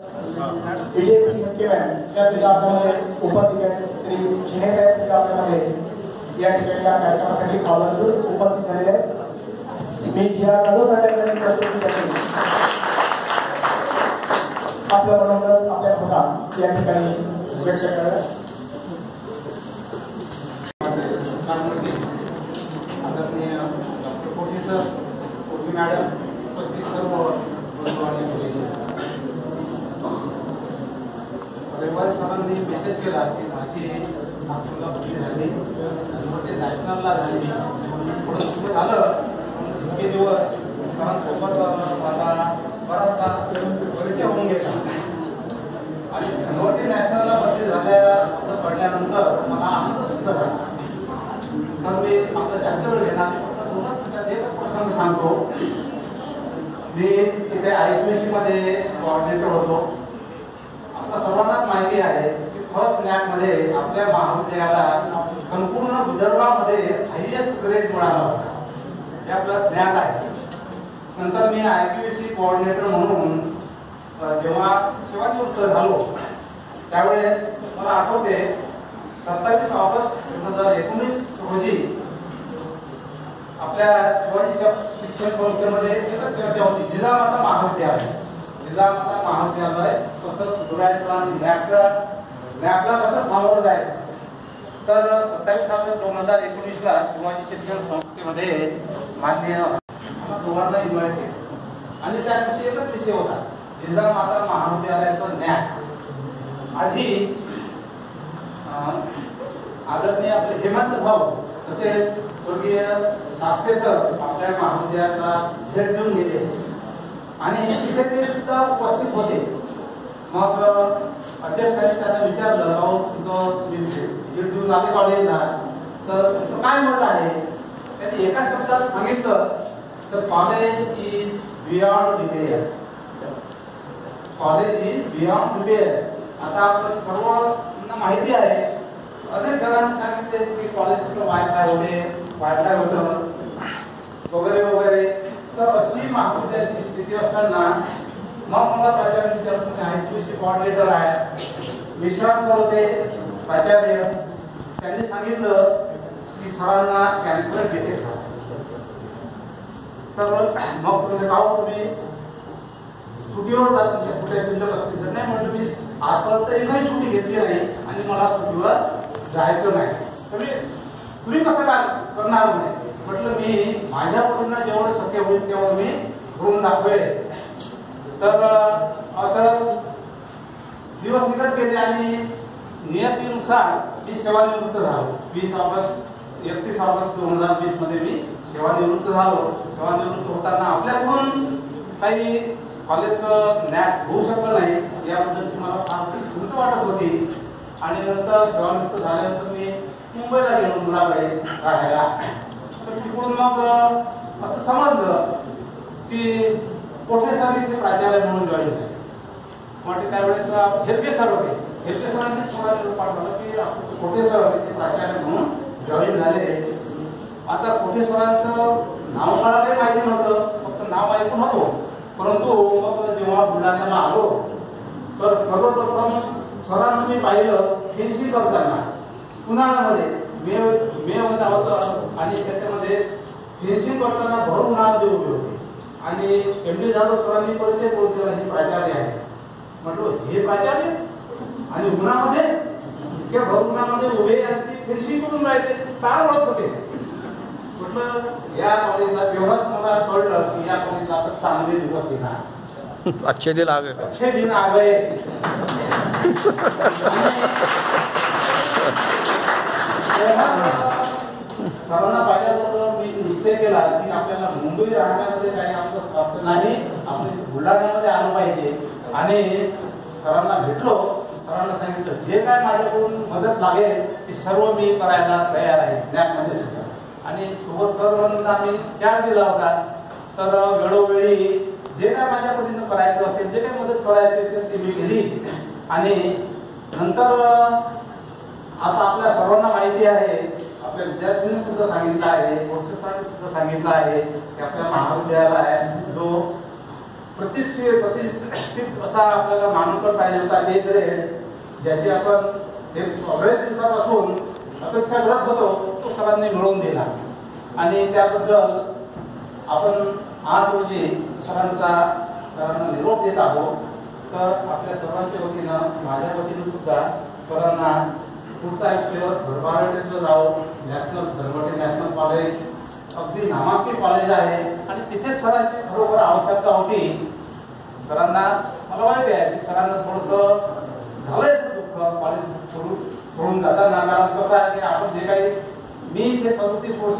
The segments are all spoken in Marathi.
विजयसिंह केवळ या ठिकाणामध्ये उपस्थित श्री शिनेसाहेब ठिकाणामध्ये या ठिकाणी या कार्यक्रमासाठी आवर्जून उपस्थित झालेले आहेत। मी या नवोदयाकडे प्रस्तुत करते आपल्या बरोबर आपल्या भाषा या ठिकाणी व्यक्त करा। आदरणीय डॉक्टर प्रोफेसर पूर्वी मॅडम उपस्थित सर्व रविवारी सरांनी मेसेज केला की माझी नागपूरला भरती झाली आणि नॅशनलला झाली थोडं सुरू झालं। इतके दिवस सरांसोबत मला बराचसा परिचय होऊन गेला आणि धनवटी नॅशनलला भरती झाल्या पडल्यानंतर मला आनंद व्यक्त झाला। तर मी आपलं चॅप्टर घेणार फक्त दोनच एकच प्रसंग सांगतो। मी तिथे IQC मध्ये कोऑर्डिनेटर होतो। आपल्या सर्वांनाच माहिती आहे की फर्स्ट नॅक मध्ये आपल्या महाविद्यालयाला संपूर्ण विदर्भामध्ये हायएस्ट ग्रेड मिळाला होता, हे आपल्याला ज्ञात आहे। नंतर मी IQC कोऑर्डिनेटर म्हणून जेव्हा सेवानिवृत्त झालो त्यावेळेस मला आठवते 27 ऑगस्ट 2019 रोजी आपल्या शिवाजी शिक्षण संस्थेमध्ये एकच चर्चा होती, जिजामाता महाविद्यालय। जिजामाता महाविद्यालय कसं सुधारायचं आणि नॅकला कसं सामोरं जायचं। तर 27 ऑगस्ट 2019 ला शिवाजी शिक्षण संस्थेमध्ये मान्य दोघांना इन्व्हाइट केलं आणि त्या दिवशी एकच विषय होता, जिजामाता महाविद्यालयाचं नॅक। आधी आदरणीय आपले हेमंत भाऊ तसेच स्वर्गीय शास्त्री सर आपल्या महाविद्यालयाला भेट देऊन गेले आणि तिथे ते सुद्धा उपस्थित होते। मग अध्यक्षांनी त्यांना विचारलं, भाऊ तुम्ही भेट देऊन आले कॉलेजला, तर तुमचं काय मत आहे? त्यांनी एका शब्दात सांगितलं तर college is beyond repair. College is beyond repair. आता आपण सर्वांना माहिती आहे, अनेक जणांनी सांगितले की कॉलेजचं वायफाय होतं वगैरे वगैरे। तर अशी महाविद्यालयाची स्थिती असताना मग मला प्राचार्य विचारतो, IQC कोऑर्डिनेटर आहे, विश्रांत सर होते प्राचार्य, त्यांनी सांगितलं की सरांना कॅन्सर डिटेक्ट झाला। तर मग तुम्ही सुट्टीवर जा, तुमच्या कुठे शिल्लक असतील? नाही म्हटलं, मी आजपर्यंत एकही सुट्टी घेतली नाही आणि मला सुट्टीवर जायचं नाही। तुम्ही कसं काय करणार नाही? म्हटलं, मी माझ्या परीने जेवढं शक्य होईल तेवढं मी करून दाखवेल। तर असं दिवस निघत गेले आणि नियतीनुसार मी सेवानिवृत्त झालो। 31 ऑगस्ट 2020 मध्ये मी सेवानिवृत्त झालो। सेवानिवृत्त होताना आपल्याकडून काही कॉलेजचं नॅक होऊ शकलं नाही याबद्दलची मला फार खंत वाटत होती आणि नंतर सेवानिवृत्त झाल्यानंतर मी मुंबईला गेलो मुलाकडे राहायला। तर तिकडून मग असं समजलं की कोठे सर इथे प्राचार्य म्हणून जॉईन झाले। म्हणजे त्यावेळेस हेल्के सर होते, हेल्के सरांनी थोडा निरोप पाठवला की कोठे सर इथे प्राचार्य म्हणून जॉईन झाले। आता कोठे सरांचं नाव मला काही माहिती नव्हतं, फक्त नाव ऐकून होतो। परंतु मग जेव्हा बुलढाण्याला आलो तर सर्वप्रथम सरांना मी पाहिलं फेन्सिंग करताना उन्हाळ्यामध्ये मे मध्ये होतं आणि त्याच्यामध्ये फेन्सिंग करताना भर उन्हामध्ये उभे होते आणि MD जाधव सरांनी परिचय करून दिला, हे प्राचार्य आहे। म्हटलं, हे प्राचार्य आणि उन्हामध्ये इतक्या भर उन्हामध्ये उभे आणि फेन्सिंग करून राहिले, काय ओळख होते? म्हटलं, या कॉलेजला तेव्हाच मला कळलं की या कॉलेजला आता चांगले दिवस येणार, अच्छे दिन आ गए, अच्छे दिन आ गए। सरांना पाहिल्याबरोबर मी निश्चय केला की आपल्याला मुंबई राहण्यामध्ये काही आमचं स्वार्थ नाही, आपण बुलढाण्यामध्ये आलो पाहिजे। आणि सरांना भेटलो, सरांना सांगितलं जे काय माझ्याकडून मदत लागेल ती सर्व मी करायला तयार आहे नॅकमध्ये। आणि सोबत सर म्हणून आम्ही चार्ज दिला होता, तर वेळोवेळी जे काय माझ्या परीने करायचं असेल, जे काही मदत करायची असेल ती मी केली। आणि नंतर आता आपल्या सर्वांना माहिती आहे, आपल्या विद्यार्थ्यांनी सुद्धा सांगितलं आहे, प्रोफेसरांनी सुद्धा सांगितलं आहे की आपल्या महाविद्यालयात जो प्रतिष्ठित असा आपल्याला मानकर पाहिजे होता हे ज्याची आपण एक बरेच दिवसापासून अपेक्षा करत होतो तो सरांनी मिळवून दिला आणि त्याबद्दल आपण आज रोजी सरांना निरोप देत आहोत. तर आपल्या सर्वांच्या वतीनं माझ्या वतीनं सुद्धा सरांना पुढचं आयुष्य धर्मारण्याचं जावो. धर्मटे नॅशनल कॉलेज अगदी नामांकित कॉलेज आहे आणि तिथे सरांची खरोखर आवश्यकता होती. सरांना मला माहिती आहे की सरांना थोडंसं झालंय दुःख कॉलेज सोडून जाताना. कारण कसं आहे की आपण जे काही मी जे 37 वर्ष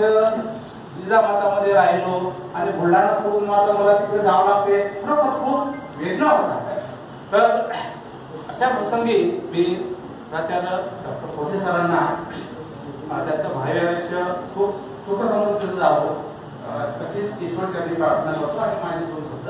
जिजामातामध्ये राहिलो आणि बुलढाणा सोडून मला तिकडे जावं लागते खरोखर खूप वेदना होता. तर अशा प्रसंगी मी प्राचार्य डॉक्टर कोठे सरांना त्यांचं भावी आयुष्य खूप सुख समजून जावं तशीच ईश्वर चरणी प्रार्थना करतो आणि माझे दोन शब्द